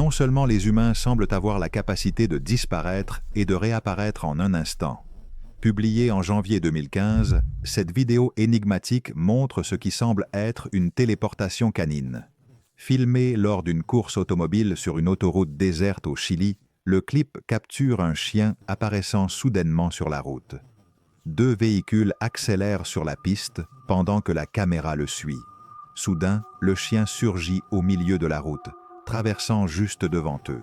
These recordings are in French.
Non seulement les humains semblent avoir la capacité de disparaître et de réapparaître en un instant. Publiée en janvier 2015, cette vidéo énigmatique montre ce qui semble être une téléportation canine. Filmé lors d'une course automobile sur une autoroute déserte au Chili, le clip capture un chien apparaissant soudainement sur la route. Deux véhicules accélèrent sur la piste pendant que la caméra le suit. Soudain, le chien surgit au milieu de la route, traversant juste devant eux.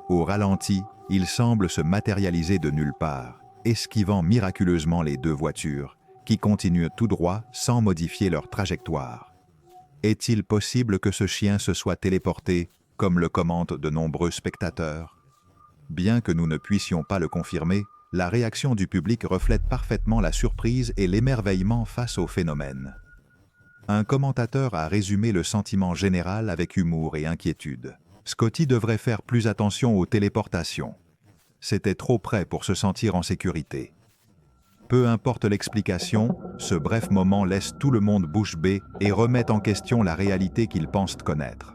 Au ralenti, il semble se matérialiser de nulle part, esquivant miraculeusement les deux voitures, qui continuent tout droit sans modifier leur trajectoire. Est-il possible que ce chien se soit téléporté, comme le commentent de nombreux spectateurs? Bien que nous ne puissions pas le confirmer, la réaction du public reflète parfaitement la surprise et l'émerveillement face au phénomène. Un commentateur a résumé le sentiment général avec humour et inquiétude. Scotty devrait faire plus attention aux téléportations. C'était trop près pour se sentir en sécurité. Peu importe l'explication, ce bref moment laisse tout le monde bouche bée et remet en question la réalité qu'ils pensent connaître.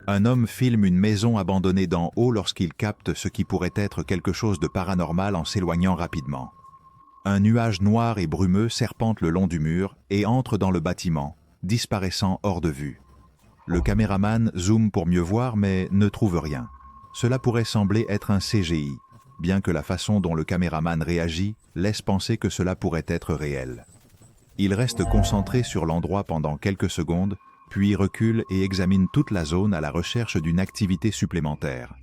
Un homme filme une maison abandonnée d'en haut lorsqu'il capte ce qui pourrait être quelque chose de paranormal en s'éloignant rapidement. Un nuage noir et brumeux serpente le long du mur et entre dans le bâtiment, disparaissant hors de vue. Le caméraman zoome pour mieux voir mais ne trouve rien. Cela pourrait sembler être un CGI, bien que la façon dont le caméraman réagit laisse penser que cela pourrait être réel. Il reste concentré sur l'endroit pendant quelques secondes, puis recule et examine toute la zone à la recherche d'une activité supplémentaire.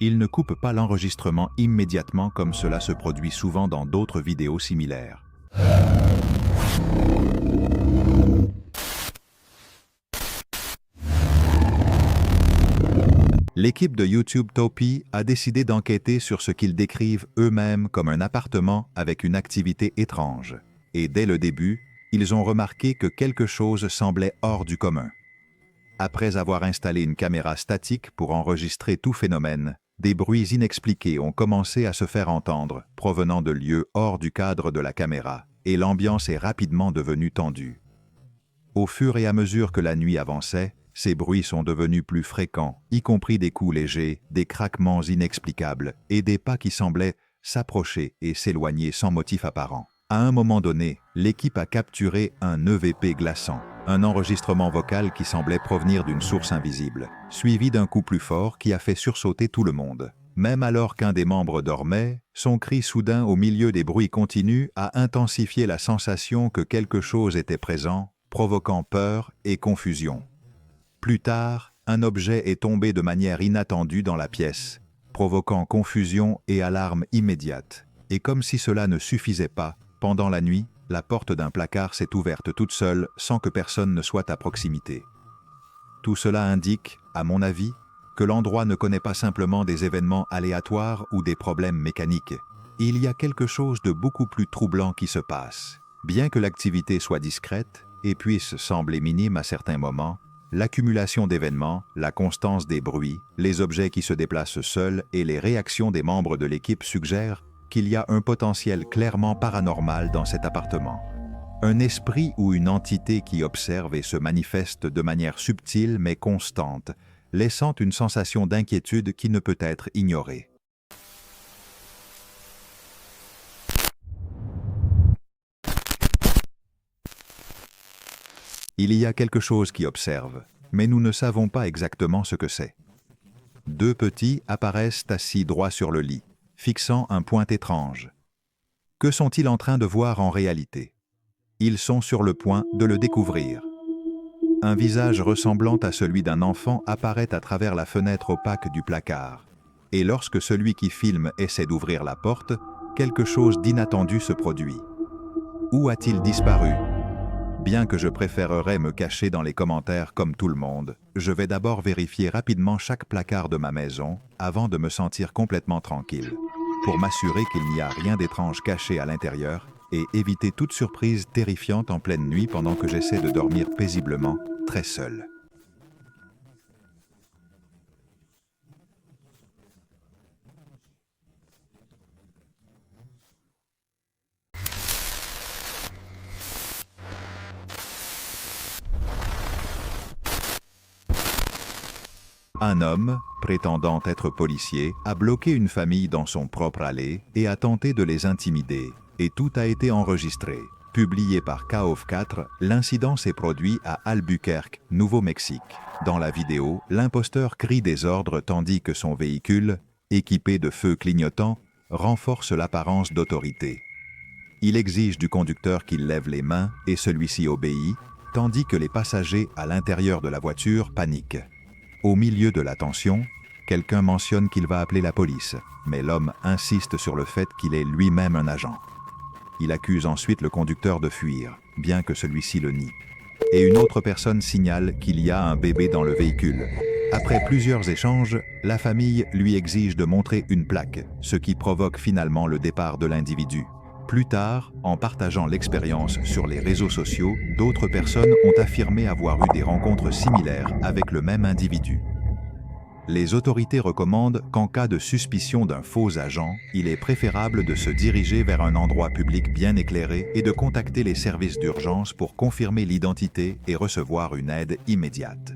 Il ne coupe pas l'enregistrement immédiatement comme cela se produit souvent dans d'autres vidéos similaires. L'équipe de YouTube Topi a décidé d'enquêter sur ce qu'ils décrivent eux-mêmes comme un appartement avec une activité étrange. Et dès le début, ils ont remarqué que quelque chose semblait hors du commun. Après avoir installé une caméra statique pour enregistrer tout phénomène, des bruits inexpliqués ont commencé à se faire entendre, provenant de lieux hors du cadre de la caméra, et l'ambiance est rapidement devenue tendue. Au fur et à mesure que la nuit avançait, ces bruits sont devenus plus fréquents, y compris des coups légers, des craquements inexplicables et des pas qui semblaient s'approcher et s'éloigner sans motif apparent. À un moment donné, l'équipe a capturé un EVP glaçant, un enregistrement vocal qui semblait provenir d'une source invisible, suivi d'un coup plus fort qui a fait sursauter tout le monde. Même alors qu'un des membres dormait, son cri soudain au milieu des bruits continus a intensifié la sensation que quelque chose était présent, provoquant peur et confusion. Plus tard, un objet est tombé de manière inattendue dans la pièce, provoquant confusion et alarme immédiate. Et comme si cela ne suffisait pas, pendant la nuit, la porte d'un placard s'est ouverte toute seule sans que personne ne soit à proximité. Tout cela indique, à mon avis, que l'endroit ne connaît pas simplement des événements aléatoires ou des problèmes mécaniques. Il y a quelque chose de beaucoup plus troublant qui se passe. Bien que l'activité soit discrète et puisse sembler minime à certains moments, l'accumulation d'événements, la constance des bruits, les objets qui se déplacent seuls et les réactions des membres de l'équipe suggèrent qu'il y a un potentiel clairement paranormal dans cet appartement. Un esprit ou une entité qui observe et se manifeste de manière subtile mais constante, laissant une sensation d'inquiétude qui ne peut être ignorée. Il y a quelque chose qui observe, mais nous ne savons pas exactement ce que c'est. Deux petits apparaissent assis droit sur le lit, fixant un point étrange. Que sont-ils en train de voir en réalité? Ils sont sur le point de le découvrir. Un visage ressemblant à celui d'un enfant apparaît à travers la fenêtre opaque du placard. Et lorsque celui qui filme essaie d'ouvrir la porte, quelque chose d'inattendu se produit. Où a-t-il disparu? Bien que je préférerais me cacher dans les commentaires comme tout le monde, je vais d'abord vérifier rapidement chaque placard de ma maison avant de me sentir complètement tranquille, pour m'assurer qu'il n'y a rien d'étrange caché à l'intérieur et éviter toute surprise terrifiante en pleine nuit pendant que j'essaie de dormir paisiblement, très seul. Un homme, prétendant être policier, a bloqué une famille dans son propre allée et a tenté de les intimider. Et tout a été enregistré. Publié par KOF 4, l'incident s'est produit à Albuquerque, Nouveau-Mexique. Dans la vidéo, l'imposteur crie des ordres tandis que son véhicule, équipé de feux clignotants, renforce l'apparence d'autorité. Il exige du conducteur qu'il lève les mains et celui-ci obéit, tandis que les passagers à l'intérieur de la voiture paniquent. Au milieu de la tension, quelqu'un mentionne qu'il va appeler la police, mais l'homme insiste sur le fait qu'il est lui-même un agent. Il accuse ensuite le conducteur de fuir, bien que celui-ci le nie. Et une autre personne signale qu'il y a un bébé dans le véhicule. Après plusieurs échanges, la famille lui exige de montrer une plaque, ce qui provoque finalement le départ de l'individu. Plus tard, en partageant l'expérience sur les réseaux sociaux, d'autres personnes ont affirmé avoir eu des rencontres similaires avec le même individu. Les autorités recommandent qu'en cas de suspicion d'un faux agent, il est préférable de se diriger vers un endroit public bien éclairé et de contacter les services d'urgence pour confirmer l'identité et recevoir une aide immédiate.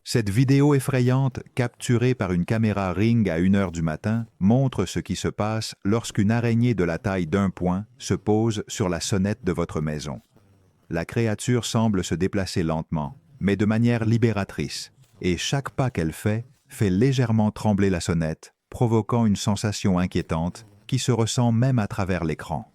Cette vidéo effrayante, capturée par une caméra Ring à 1h du matin, montre ce qui se passe lorsqu'une araignée de la taille d'un poing se pose sur la sonnette de votre maison. La créature semble se déplacer lentement, mais de manière libératrice, et chaque pas qu'elle fait légèrement trembler la sonnette, provoquant une sensation inquiétante qui se ressent même à travers l'écran.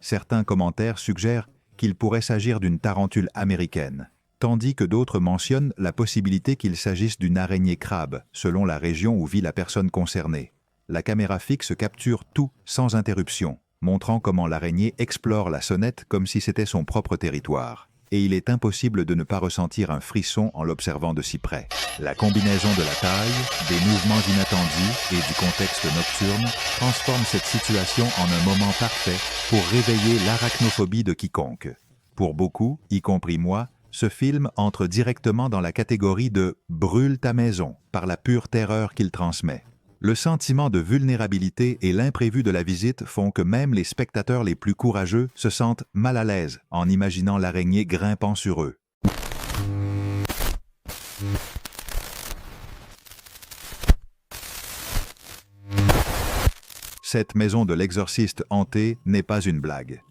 Certains commentaires suggèrent qu'il pourrait s'agir d'une tarentule américaine, tandis que d'autres mentionnent la possibilité qu'il s'agisse d'une araignée crabe, selon la région où vit la personne concernée. La caméra fixe capture tout sans interruption, montrant comment l'araignée explore la sonnette comme si c'était son propre territoire. Et il est impossible de ne pas ressentir un frisson en l'observant de si près. La combinaison de la taille, des mouvements inattendus et du contexte nocturne transforme cette situation en un moment parfait pour réveiller l'arachnophobie de quiconque. Pour beaucoup, y compris moi, ce film entre directement dans la catégorie de « brûle ta maison » par la pure terreur qu'il transmet. Le sentiment de vulnérabilité et l'imprévu de la visite font que même les spectateurs les plus courageux se sentent mal à l'aise en imaginant l'araignée grimpant sur eux. Cette maison de l'exorciste hanté n'est pas une blague.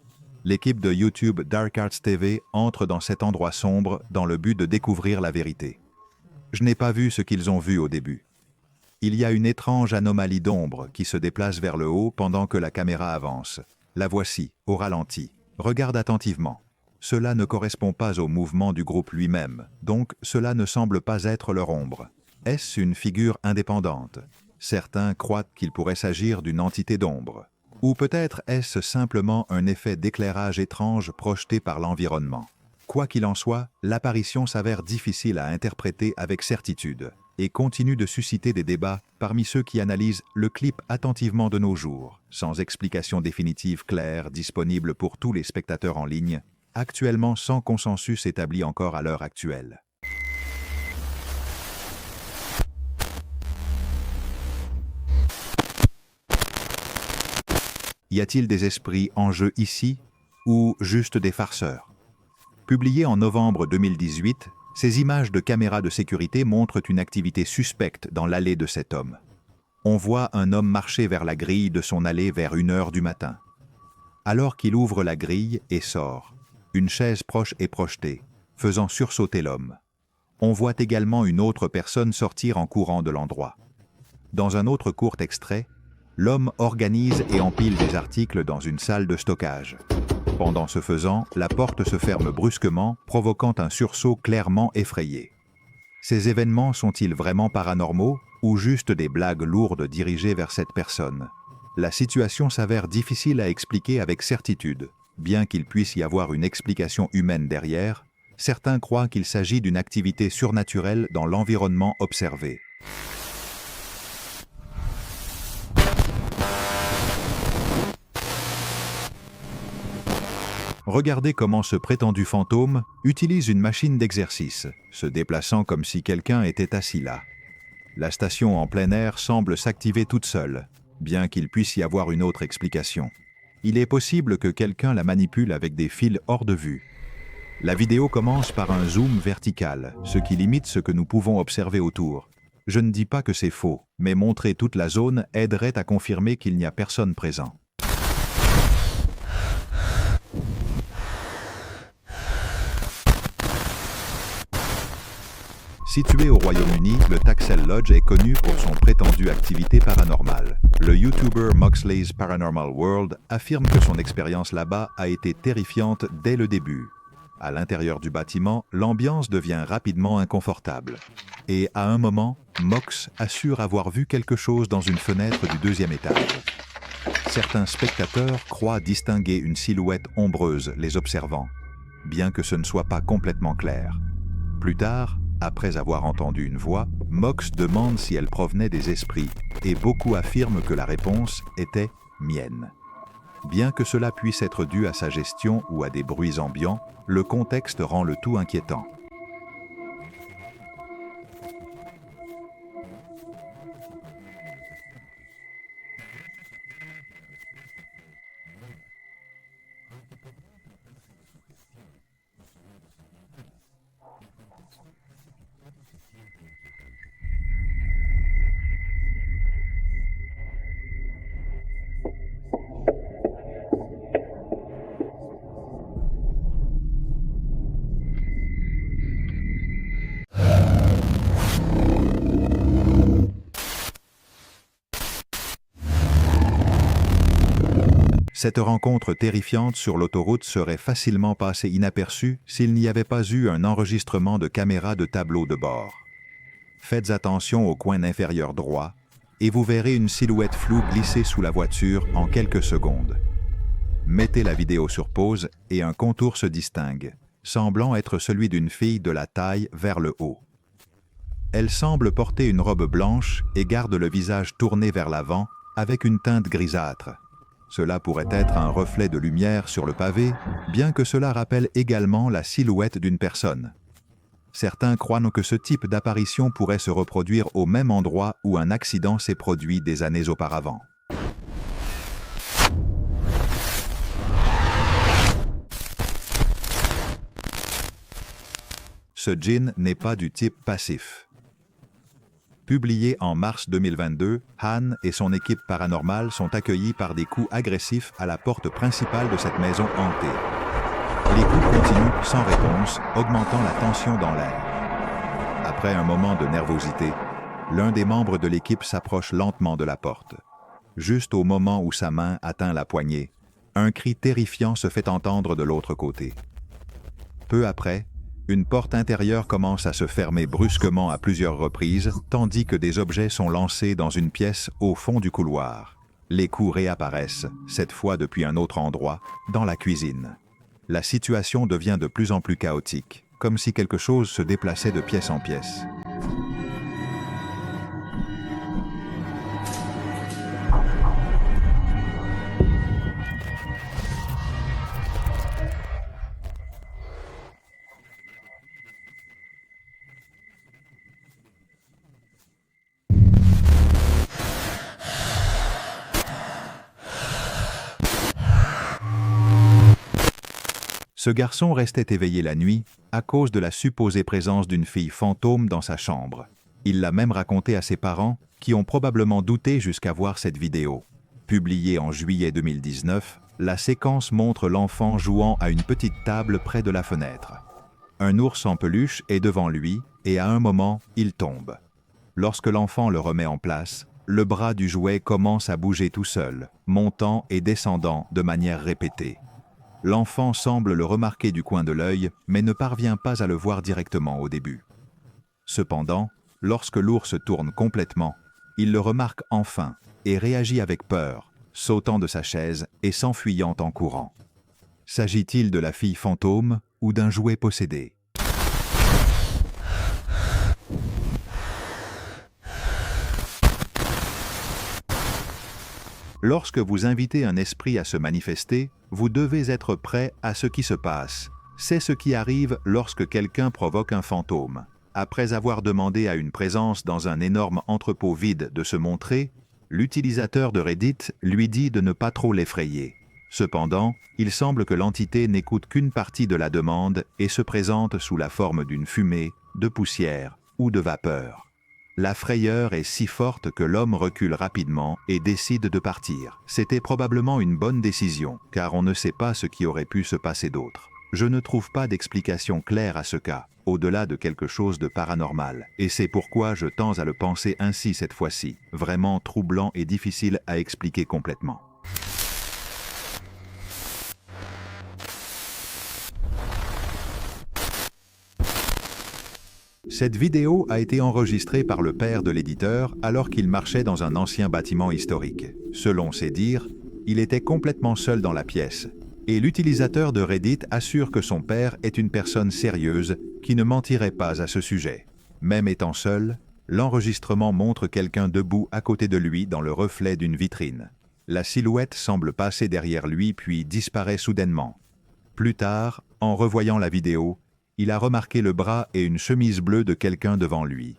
L'équipe de YouTube Dark Arts TV entre dans cet endroit sombre dans le but de découvrir la vérité. Je n'ai pas vu ce qu'ils ont vu au début. Il y a une étrange anomalie d'ombre qui se déplace vers le haut pendant que la caméra avance. La voici, au ralenti. Regarde attentivement. Cela ne correspond pas au mouvement du groupe lui-même, donc cela ne semble pas être leur ombre. Est-ce une figure indépendante? Certains croient qu'il pourrait s'agir d'une entité d'ombre. Ou peut-être est-ce simplement un effet d'éclairage étrange projeté par l'environnement. Quoi qu'il en soit, l'apparition s'avère difficile à interpréter avec certitude et continue de susciter des débats parmi ceux qui analysent le clip attentivement de nos jours, sans explication définitive claire disponible pour tous les spectateurs en ligne, actuellement sans consensus établi encore à l'heure actuelle. Y a-t-il des esprits en jeu ici, ou juste des farceurs? Publié en novembre 2018, ces images de caméras de sécurité montrent une activité suspecte dans l'allée de cet homme. On voit un homme marcher vers la grille de son allée vers 1h du matin. Alors qu'il ouvre la grille et sort, une chaise proche est projetée, faisant sursauter l'homme. On voit également une autre personne sortir en courant de l'endroit. Dans un autre court extrait, l'homme organise et empile des articles dans une salle de stockage. Pendant ce faisant, la porte se ferme brusquement, provoquant un sursaut clairement effrayé. Ces événements sont-ils vraiment paranormaux ou juste des blagues lourdes dirigées vers cette personne? La situation s'avère difficile à expliquer avec certitude, Bien qu'il puisse y avoir une explication humaine derrière, certains croient qu'il s'agit d'une activité surnaturelle dans l'environnement observé. Regardez comment ce prétendu fantôme utilise une machine d'exercice, se déplaçant comme si quelqu'un était assis là. La station en plein air semble s'activer toute seule, bien qu'il puisse y avoir une autre explication. Il est possible que quelqu'un la manipule avec des fils hors de vue. La vidéo commence par un zoom vertical, ce qui limite ce que nous pouvons observer autour. Je ne dis pas que c'est faux, mais montrer toute la zone aiderait à confirmer qu'il n'y a personne présent. Situé au Royaume-Uni, le Taxel Lodge est connu pour son prétendue activité paranormale. Le YouTuber Moxley's Paranormal World affirme que son expérience là-bas a été terrifiante dès le début. À l'intérieur du bâtiment, l'ambiance devient rapidement inconfortable. Et à un moment, Mox assure avoir vu quelque chose dans une fenêtre du deuxième étage. Certains spectateurs croient distinguer une silhouette ombreuse les observant, bien que ce ne soit pas complètement clair. Plus tard, après avoir entendu une voix, Mox demande si elle provenait des esprits, et beaucoup affirment que la réponse était « mienne ». Bien que cela puisse être dû à sa gestion ou à des bruits ambiants, le contexte rend le tout inquiétant. Cette rencontre terrifiante sur l'autoroute serait facilement passée inaperçue s'il n'y avait pas eu un enregistrement de caméra de tableau de bord. Faites attention au coin inférieur droit et vous verrez une silhouette floue glisser sous la voiture en quelques secondes. Mettez la vidéo sur pause et un contour se distingue, semblant être celui d'une fille de la taille vers le haut. Elle semble porter une robe blanche et garde le visage tourné vers l'avant avec une teinte grisâtre. Cela pourrait être un reflet de lumière sur le pavé, bien que cela rappelle également la silhouette d'une personne. Certains croient que ce type d'apparition pourrait se reproduire au même endroit où un accident s'est produit des années auparavant. Ce djinn n'est pas du type passif. Publié en mars 2022, Han et son équipe paranormale sont accueillis par des coups agressifs à la porte principale de cette maison hantée. Les coups continuent sans réponse, augmentant la tension dans l'air. Après un moment de nervosité, l'un des membres de l'équipe s'approche lentement de la porte. Juste au moment où sa main atteint la poignée, un cri terrifiant se fait entendre de l'autre côté. Peu après, une porte intérieure commence à se fermer brusquement à plusieurs reprises, tandis que des objets sont lancés dans une pièce au fond du couloir. Les coups réapparaissent, cette fois depuis un autre endroit, dans la cuisine. La situation devient de plus en plus chaotique, comme si quelque chose se déplaçait de pièce en pièce. Ce garçon restait éveillé la nuit à cause de la supposée présence d'une fille fantôme dans sa chambre. Il l'a même raconté à ses parents, qui ont probablement douté jusqu'à voir cette vidéo. Publiée en juillet 2019, la séquence montre l'enfant jouant à une petite table près de la fenêtre. Un ours en peluche est devant lui et à un moment, il tombe. Lorsque l'enfant le remet en place, le bras du jouet commence à bouger tout seul, montant et descendant de manière répétée. L'enfant semble le remarquer du coin de l'œil, mais ne parvient pas à le voir directement au début. Cependant, lorsque l'ours tourne complètement, il le remarque enfin et réagit avec peur, sautant de sa chaise et s'enfuyant en courant. S'agit-il de la fille fantôme ou d'un jouet possédé? Lorsque vous invitez un esprit à se manifester, vous devez être prêt à ce qui se passe. C'est ce qui arrive lorsque quelqu'un provoque un fantôme. Après avoir demandé à une présence dans un énorme entrepôt vide de se montrer, l'utilisateur de Reddit lui dit de ne pas trop l'effrayer. Cependant, il semble que l'entité n'écoute qu'une partie de la demande et se présente sous la forme d'une fumée, de poussière ou de vapeur. La frayeur est si forte que l'homme recule rapidement et décide de partir. C'était probablement une bonne décision, car on ne sait pas ce qui aurait pu se passer d'autre. Je ne trouve pas d'explication claire à ce cas, au-delà de quelque chose de paranormal, et c'est pourquoi je tends à le penser ainsi cette fois-ci, vraiment troublant et difficile à expliquer complètement. Cette vidéo a été enregistrée par le père de l'éditeur alors qu'il marchait dans un ancien bâtiment historique. Selon ses dires, il était complètement seul dans la pièce. Et l'utilisateur de Reddit assure que son père est une personne sérieuse qui ne mentirait pas à ce sujet. Même étant seul, l'enregistrement montre quelqu'un debout à côté de lui dans le reflet d'une vitrine. La silhouette semble passer derrière lui puis disparaît soudainement. Plus tard, en revoyant la vidéo, il a remarqué le bras et une chemise bleue de quelqu'un devant lui.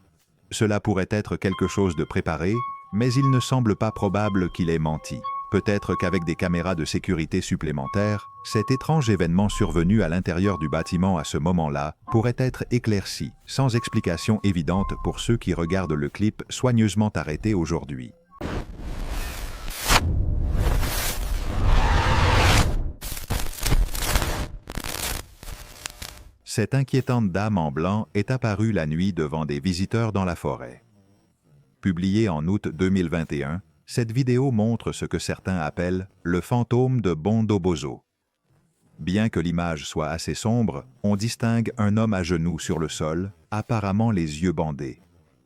Cela pourrait être quelque chose de préparé, mais il ne semble pas probable qu'il ait menti. Peut-être qu'avec des caméras de sécurité supplémentaires, cet étrange événement survenu à l'intérieur du bâtiment à ce moment-là pourrait être éclairci, sans explication évidente pour ceux qui regardent le clip soigneusement arrêté aujourd'hui. Cette inquiétante dame en blanc est apparue la nuit devant des visiteurs dans la forêt. Publiée en août 2021, cette vidéo montre ce que certains appellent le fantôme de Bondobozo. Bien que l'image soit assez sombre, on distingue un homme à genoux sur le sol, apparemment les yeux bandés.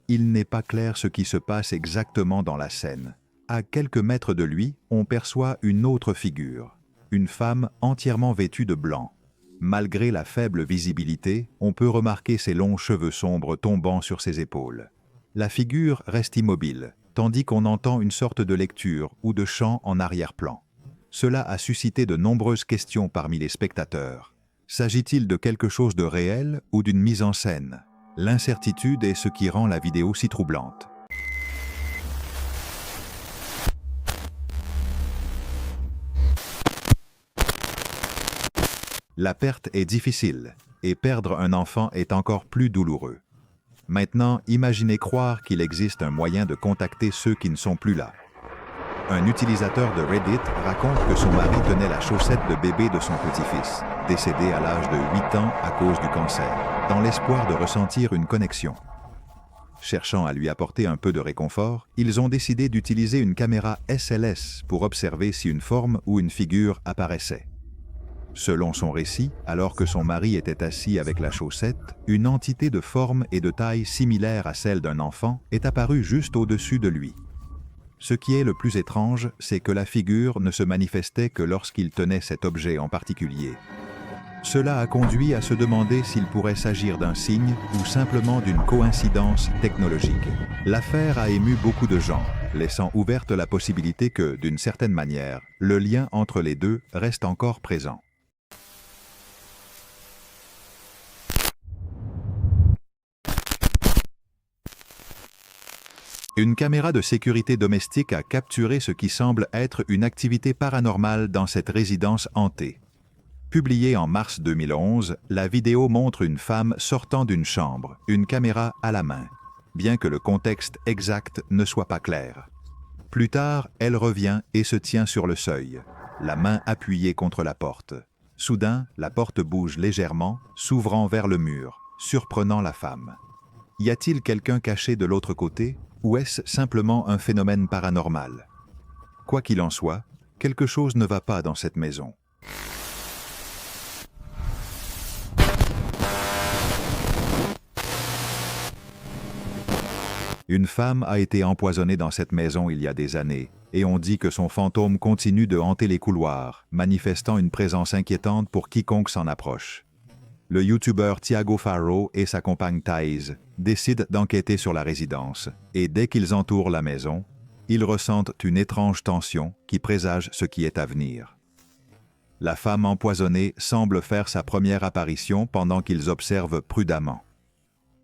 Il n'est pas clair ce qui se passe exactement dans la scène. À quelques mètres de lui, on perçoit une autre figure, une femme entièrement vêtue de blanc. Malgré la faible visibilité, on peut remarquer ses longs cheveux sombres tombant sur ses épaules. La figure reste immobile, tandis qu'on entend une sorte de lecture ou de chant en arrière-plan. Cela a suscité de nombreuses questions parmi les spectateurs. S'agit-il de quelque chose de réel ou d'une mise en scène? L'incertitude est ce qui rend la vidéo si troublante. La perte est difficile, et perdre un enfant est encore plus douloureux. Maintenant, imaginez croire qu'il existe un moyen de contacter ceux qui ne sont plus là. Un utilisateur de Reddit raconte que son mari tenait la chaussette de bébé de son petit-fils, décédé à l'âge de 8 ans à cause du cancer, dans l'espoir de ressentir une connexion. Cherchant à lui apporter un peu de réconfort, ils ont décidé d'utiliser une caméra SLS pour observer si une forme ou une figure apparaissait. Selon son récit, alors que son mari était assis avec la chaussette, une entité de forme et de taille similaire à celle d'un enfant est apparue juste au-dessus de lui. Ce qui est le plus étrange, c'est que la figure ne se manifestait que lorsqu'il tenait cet objet en particulier. Cela a conduit à se demander s'il pourrait s'agir d'un signe ou simplement d'une coïncidence technologique. L'affaire a ému beaucoup de gens, laissant ouverte la possibilité que, d'une certaine manière, le lien entre les deux reste encore présent. Une caméra de sécurité domestique a capturé ce qui semble être une activité paranormale dans cette résidence hantée. Publiée en mars 2011, la vidéo montre une femme sortant d'une chambre, une caméra à la main, bien que le contexte exact ne soit pas clair. Plus tard, elle revient et se tient sur le seuil, la main appuyée contre la porte. Soudain, la porte bouge légèrement, s'ouvrant vers le mur, surprenant la femme. Y a-t-il quelqu'un caché de l'autre côté? Ou est-ce simplement un phénomène paranormal? Quoi qu'il en soit, quelque chose ne va pas dans cette maison. Une femme a été empoisonnée dans cette maison il y a des années, et on dit que son fantôme continue de hanter les couloirs, manifestant une présence inquiétante pour quiconque s'en approche. Le YouTuber Thiago Farro et sa compagne Thaïs décident d'enquêter sur la résidence, et dès qu'ils entourent la maison, ils ressentent une étrange tension qui présage ce qui est à venir. La femme empoisonnée semble faire sa première apparition pendant qu'ils observent prudemment.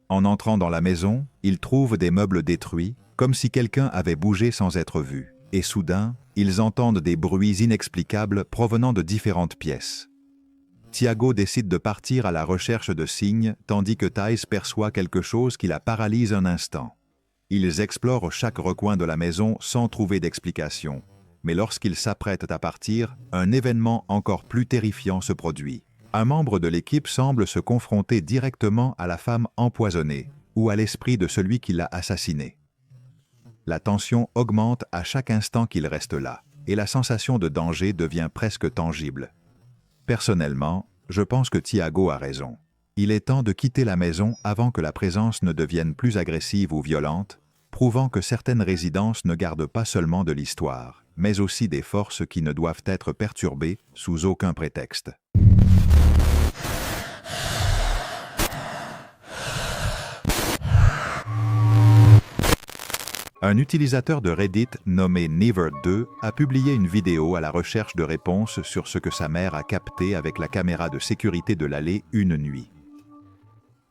En entrant dans la maison, ils trouvent des meubles détruits, comme si quelqu'un avait bougé sans être vu, et soudain, ils entendent des bruits inexplicables provenant de différentes pièces. Thiago décide de partir à la recherche de signes, tandis que Thaïs perçoit quelque chose qui la paralyse un instant. Ils explorent chaque recoin de la maison sans trouver d'explication, mais lorsqu'ils s'apprêtent à partir, un événement encore plus terrifiant se produit. Un membre de l'équipe semble se confronter directement à la femme empoisonnée ou à l'esprit de celui qui l'a assassinée. La tension augmente à chaque instant qu'il reste là, et la sensation de danger devient presque tangible. Personnellement, je pense que Thiago a raison. Il est temps de quitter la maison avant que la présence ne devienne plus agressive ou violente, prouvant que certaines résidences ne gardent pas seulement de l'histoire, mais aussi des forces qui ne doivent être perturbées sous aucun prétexte. Un utilisateur de Reddit nommé Never2 a publié une vidéo à la recherche de réponses sur ce que sa mère a capté avec la caméra de sécurité de l'allée une nuit.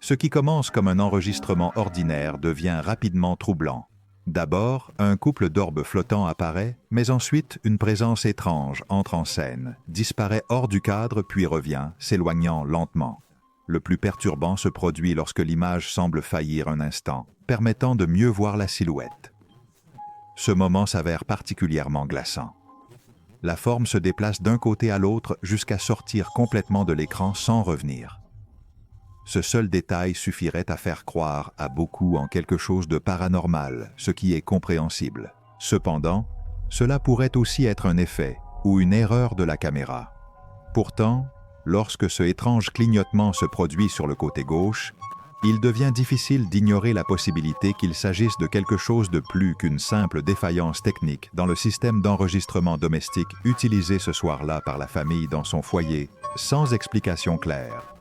Ce qui commence comme un enregistrement ordinaire devient rapidement troublant. D'abord, un couple d'orbes flottants apparaît, mais ensuite une présence étrange entre en scène, disparaît hors du cadre puis revient, s'éloignant lentement. Le plus perturbant se produit lorsque l'image semble faillir un instant, permettant de mieux voir la silhouette. Ce moment s'avère particulièrement glaçant. La forme se déplace d'un côté à l'autre jusqu'à sortir complètement de l'écran sans revenir. Ce seul détail suffirait à faire croire à beaucoup en quelque chose de paranormal, ce qui est compréhensible. Cependant, cela pourrait aussi être un effet ou une erreur de la caméra. Pourtant, lorsque ce étrange clignotement se produit sur le côté gauche, il devient difficile d'ignorer la possibilité qu'il s'agisse de quelque chose de plus qu'une simple défaillance technique dans le système d'enregistrement domestique utilisé ce soir-là par la famille dans son foyer, sans explication claire.